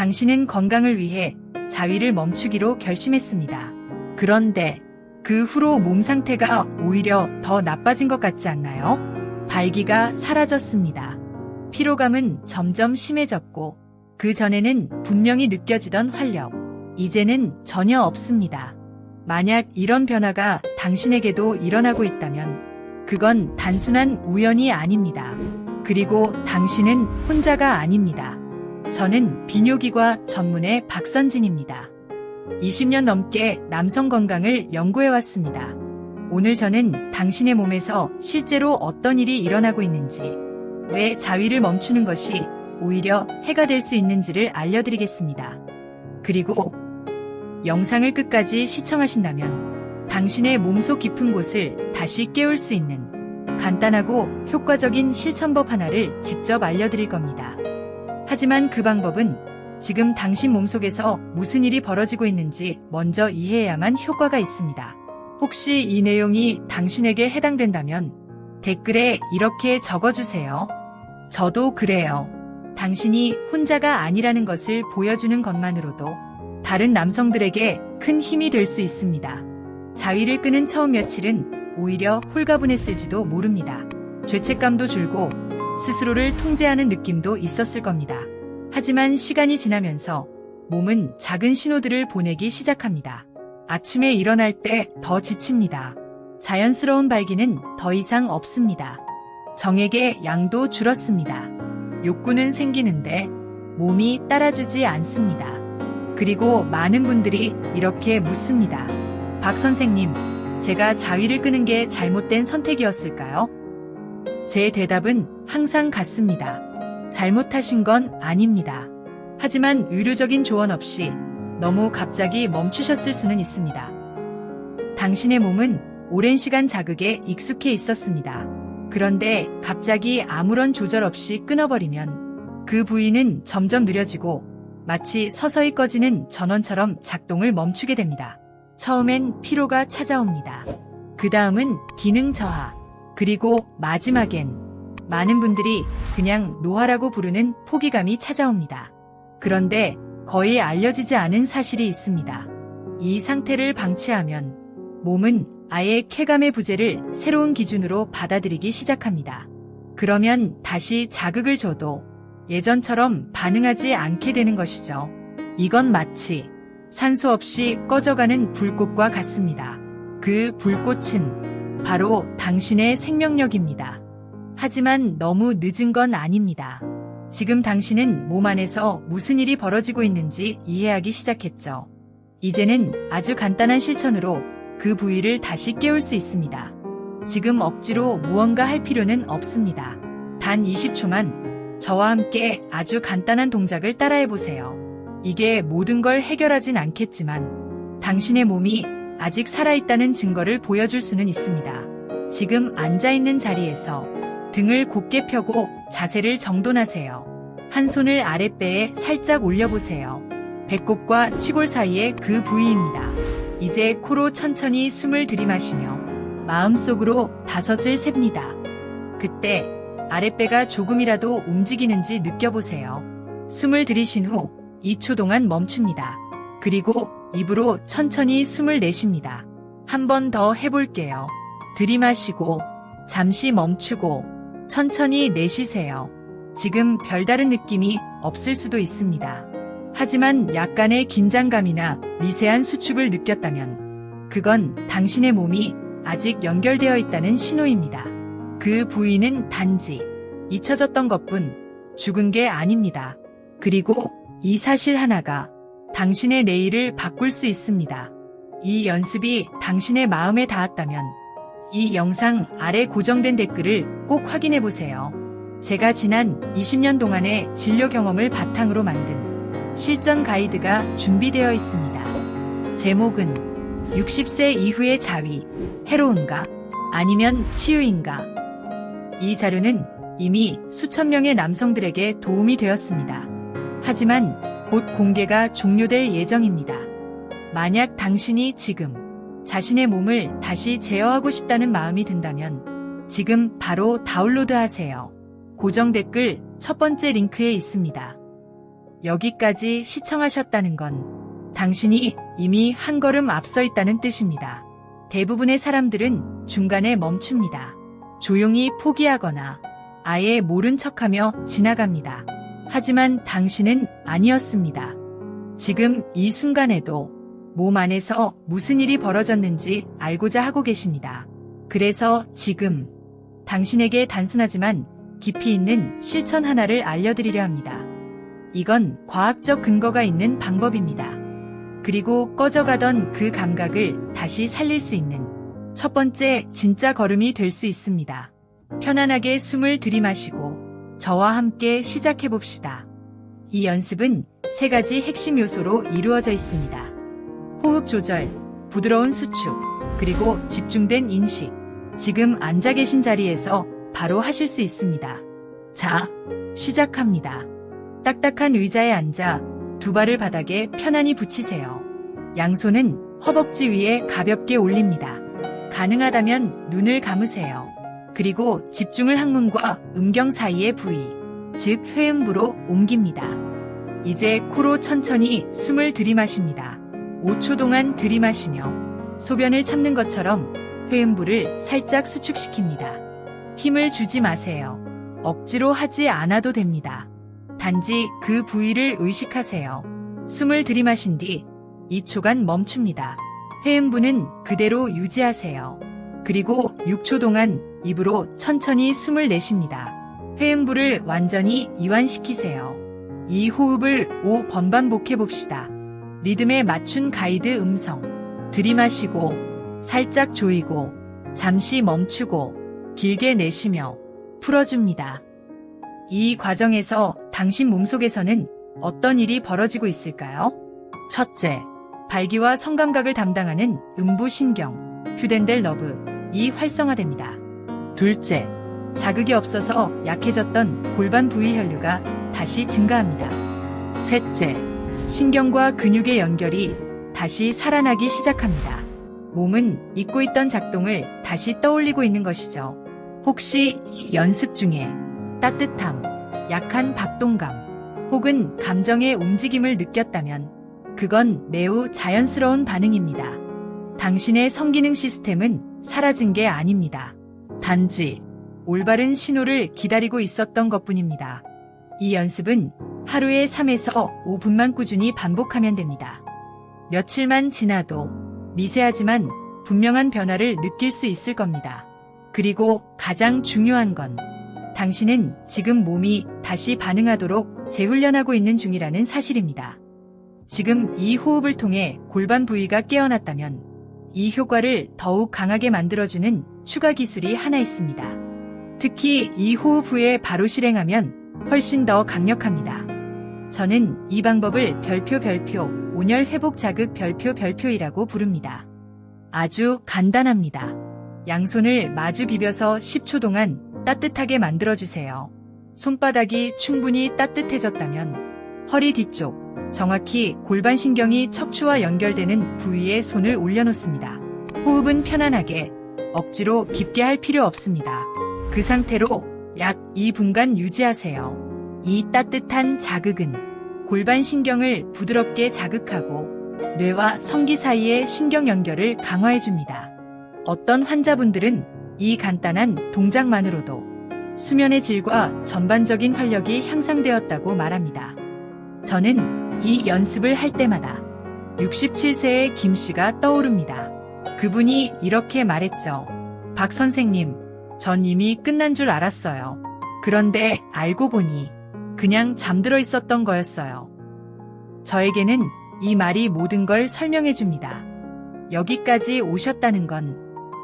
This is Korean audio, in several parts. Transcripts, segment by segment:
당신은 건강을 위해 자위를 멈추기로 결심했습니다. 그런데 그 후로 몸 상태가 오히려 더 나빠진 것 같지 않나요? 발기가 사라졌습니다. 피로감은 점점 심해졌고 그 전에는 분명히 느껴지던 활력, 이제는 전혀 없습니다. 만약 이런 변화가 당신에게도 일어나고 있다면 그건 단순한 우연이 아닙니다. 그리고 당신은 혼자가 아닙니다. 저는 비뇨기과 전문의 박선진입니다. 20년 넘게 남성 건강을 연구해왔습니다. 오늘 저는 당신의 몸에서 실제로 어떤 일이 일어나고 있는지, 왜 자위를 멈추는 것이 오히려 해가 될 수 있는지를 알려드리겠습니다. 그리고 영상을 끝까지 시청하신다면 당신의 몸속 깊은 곳을 다시 깨울 수 있는 간단하고 효과적인 실천법 하나를 직접 알려드릴 겁니다. 하지만 그 방법은 지금 당신 몸속에서 무슨 일이 벌어지고 있는지 먼저 이해해야만 효과가 있습니다. 혹시 이 내용이 당신에게 해당된다면 댓글에 이렇게 적어주세요. 저도 그래요. 당신이 혼자가 아니라는 것을 보여주는 것만으로도 다른 남성들에게 큰 힘이 될 수 있습니다. 자위를 끄는 처음 며칠은 오히려 홀가분했을지도 모릅니다. 죄책감도 줄고 스스로를 통제하는 느낌도 있었을 겁니다. 하지만 시간이 지나면서 몸은 작은 신호들을 보내기 시작합니다. 아침에 일어날 때 더 지칩니다. 자연스러운 발기는 더 이상 없습니다. 정액의 양도 줄었습니다. 욕구는 생기는데 몸이 따라주지 않습니다. 그리고 많은 분들이 이렇게 묻습니다. 박 선생님, 제가 자위를 끄는 게 잘못된 선택이었을까요? 제 대답은 항상 같습니다. 잘못하신 건 아닙니다. 하지만 의료적인 조언 없이 너무 갑자기 멈추셨을 수는 있습니다. 당신의 몸은 오랜 시간 자극에 익숙해 있었습니다. 그런데 갑자기 아무런 조절 없이 끊어버리면 그 부위는 점점 느려지고 마치 서서히 꺼지는 전원처럼 작동을 멈추게 됩니다. 처음엔 피로가 찾아옵니다. 그 다음은 기능 저하, 그리고 마지막엔 많은 분들이 그냥 노화라고 부르는 포기감이 찾아옵니다. 그런데 거의 알려지지 않은 사실이 있습니다. 이 상태를 방치하면 몸은 아예 쾌감의 부재를 새로운 기준으로 받아들이기 시작합니다. 그러면 다시 자극을 줘도 예전처럼 반응하지 않게 되는 것이죠. 이건 마치 산소 없이 꺼져가는 불꽃과 같습니다. 그 불꽃은 바로 당신의 생명력입니다. 하지만 너무 늦은 건 아닙니다. 지금 당신은 몸 안에서 무슨 일이 벌어지고 있는지 이해하기 시작했죠. 이제는 아주 간단한 실천으로 그 부위를 다시 깨울 수 있습니다. 지금 억지로 무언가 할 필요는 없습니다. 단 20초만 저와 함께 아주 간단한 동작을 따라해보세요. 이게 모든 걸 해결하진 않겠지만 당신의 몸이 아직 살아있다는 증거를 보여줄 수는 있습니다. 지금 앉아있는 자리에서 등을 곧게 펴고 자세를 정돈하세요. 한 손을 아랫배에 살짝 올려보세요. 배꼽과 치골 사이의 그 부위입니다. 이제 코로 천천히 숨을 들이마시며 마음속으로 5을 셉니다. 그때 아랫배가 조금이라도 움직이는지 느껴보세요. 숨을 들이신 후 2초 동안 멈춥니다. 그리고 입으로 천천히 숨을 내쉽니다. 한 번 더 해볼게요. 들이마시고 잠시 멈추고 천천히 내쉬세요. 지금 별다른 느낌이 없을 수도 있습니다. 하지만 약간의 긴장감이나 미세한 수축을 느꼈다면 그건 당신의 몸이 아직 연결되어 있다는 신호입니다. 그 부위는 단지 잊혀졌던 것뿐 죽은 게 아닙니다. 그리고 이 사실 하나가 당신의 내일을 바꿀 수 있습니다. 이 연습이 당신의 마음에 닿았다면 이 영상 아래 고정된 댓글을 꼭 확인해 보세요. 제가 지난 20년 동안의 진료 경험을 바탕으로 만든 실전 가이드가 준비되어 있습니다. 제목은 60세 이후의 자위, 해로운가? 아니면 치유인가? 이 자료는 이미 수천 명의 남성들에게 도움이 되었습니다. 하지만 곧 공개가 종료될 예정입니다. 만약 당신이 지금 자신의 몸을 다시 제어하고 싶다는 마음이 든다면 지금 바로 다운로드 하세요. 고정 댓글 첫 번째 링크에 있습니다. 여기까지 시청하셨다는 건 당신이 이미 한 걸음 앞서 있다는 뜻입니다. 대부분의 사람들은 중간에 멈춥니다. 조용히 포기하거나 아예 모른 척하며 지나갑니다. 하지만 당신은 아니었습니다. 지금 이 순간에도 몸 안에서 무슨 일이 벌어졌는지 알고자 하고 계십니다. 그래서 지금 당신에게 단순하지만 깊이 있는 실천 하나를 알려드리려 합니다. 이건 과학적 근거가 있는 방법입니다. 그리고 꺼져가던 그 감각을 다시 살릴 수 있는 첫 번째 진짜 걸음이 될 수 있습니다. 편안하게 숨을 들이마시고 저와 함께 시작해봅시다. 이 연습은 3가지 핵심 요소로 이루어져 있습니다. 호흡 조절, 부드러운 수축, 그리고 집중된 인식. 지금 앉아 계신 자리에서 바로 하실 수 있습니다. 자, 시작합니다. 딱딱한 의자에 앉아 2발을 바닥에 편안히 붙이세요. 양손은 허벅지 위에 가볍게 올립니다. 가능하다면 눈을 감으세요. 그리고 집중을 항문과 음경 사이의 부위, 즉 회음부로 옮깁니다. 이제 코로 천천히 숨을 들이마십니다. 5초 동안 들이마시며 소변을 참는 것처럼 회음부를 살짝 수축시킵니다. 힘을 주지 마세요. 억지로 하지 않아도 됩니다. 단지 그 부위를 의식하세요. 숨을 들이마신 뒤 2초간 멈춥니다. 회음부는 그대로 유지하세요. 그리고 6초 동안 입으로 천천히 숨을 내쉽니다. 회음부를 완전히 이완시키세요. 이 호흡을 5번 반복해 봅시다. 리듬에 맞춘 가이드 음성. 들이마시고, 살짝 조이고, 잠시 멈추고, 길게 내쉬며 풀어줍니다. 이 과정에서 당신 몸속에서는 어떤 일이 벌어지고 있을까요? 첫째, 발기와 성감각을 담당하는 음부신경, 휴덴델 너브이 활성화됩니다. 둘째, 자극이 없어서 약해졌던 골반 부위 혈류가 다시 증가합니다. 셋째, 신경과 근육의 연결이 다시 살아나기 시작합니다. 몸은 잊고 있던 작동을 다시 떠올리고 있는 것이죠. 혹시 연습 중에 따뜻함, 약한 박동감, 혹은 감정의 움직임을 느꼈다면 그건 매우 자연스러운 반응입니다. 당신의 성기능 시스템은 사라진 게 아닙니다. 단지 올바른 신호를 기다리고 있었던 것뿐입니다. 이 연습은 하루에 3에서 5분만 꾸준히 반복하면 됩니다. 며칠만 지나도 미세하지만 분명한 변화를 느낄 수 있을 겁니다. 그리고 가장 중요한 건 당신은 지금 몸이 다시 반응하도록 재훈련하고 있는 중이라는 사실입니다. 지금 이 호흡을 통해 골반 부위가 깨어났다면 이 효과를 더욱 강하게 만들어주는 추가 기술이 하나 있습니다. 특히 이 호흡 후에 바로 실행하면 훨씬 더 강력합니다. 저는 이 방법을 별표 온열 회복 자극 별표이라고 부릅니다. 아주 간단합니다. 양손을 마주 비벼서 10초 동안 따뜻하게 만들어주세요. 손바닥이 충분히 따뜻해졌다면 허리 뒤쪽, 정확히 골반신경이 척추와 연결되는 부위에 손을 올려놓습니다. 호흡은 편안하게, 억지로 깊게 할 필요 없습니다. 그 상태로 약 2분간 유지하세요. 이 따뜻한 자극은 골반신경을 부드럽게 자극하고 뇌와 성기 사이의 신경 연결을 강화해줍니다. 어떤 환자분들은 이 간단한 동작만으로도 수면의 질과 전반적인 활력이 향상되었다고 말합니다. 저는 이 연습을 할 때마다 67세의 김 씨가 떠오릅니다. 그분이 이렇게 말했죠. 박 선생님, 전 이미 끝난 줄 알았어요. 그런데 알고 보니 그냥 잠들어 있었던 거였어요. 저에게는 이 말이 모든 걸 설명해 줍니다. 여기까지 오셨다는 건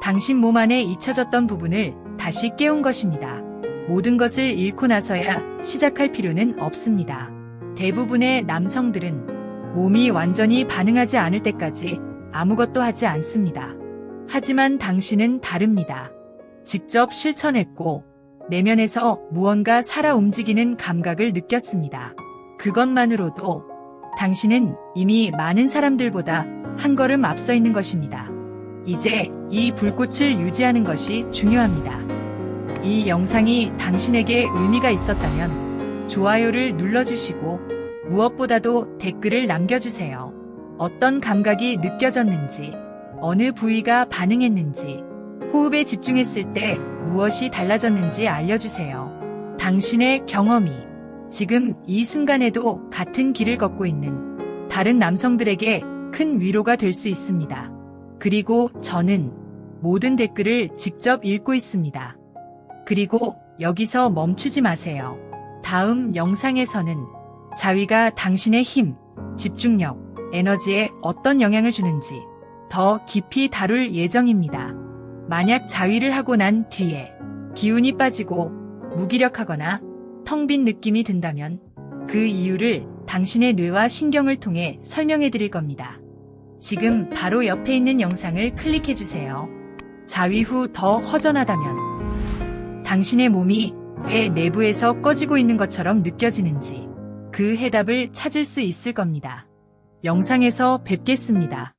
당신 몸 안에 잊혀졌던 부분을 다시 깨운 것입니다. 모든 것을 잃고 나서야 시작할 필요는 없습니다. 대부분의 남성들은 몸이 완전히 반응하지 않을 때까지 아무것도 하지 않습니다. 하지만 당신은 다릅니다. 직접 실천했고 내면에서 무언가 살아 움직이는 감각을 느꼈습니다. 그것만으로도 당신은 이미 많은 사람들보다 한 걸음 앞서 있는 것입니다. 이제 이 불꽃을 유지하는 것이 중요합니다. 이 영상이 당신에게 의미가 있었다면 좋아요를 눌러주시고 무엇보다도 댓글을 남겨주세요. 어떤 감각이 느껴졌는지, 어느 부위가 반응했는지, 호흡에 집중했을 때 무엇이 달라졌는지 알려주세요. 당신의 경험이 지금 이 순간에도 같은 길을 걷고 있는 다른 남성들에게 큰 위로가 될 수 있습니다. 그리고 저는 모든 댓글을 직접 읽고 있습니다. 그리고 여기서 멈추지 마세요. 다음 영상에서는 자위가 당신의 힘, 집중력, 에너지에 어떤 영향을 주는지 더 깊이 다룰 예정입니다. 만약 자위를 하고 난 뒤에 기운이 빠지고 무기력하거나 텅 빈 느낌이 든다면 그 이유를 당신의 뇌와 신경을 통해 설명해 드릴 겁니다. 지금 바로 옆에 있는 영상을 클릭해 주세요. 자위 후 더 허전하다면 당신의 몸이 왜 내부에서 꺼지고 있는 것처럼 느껴지는지 그 해답을 찾을 수 있을 겁니다. 영상에서 뵙겠습니다.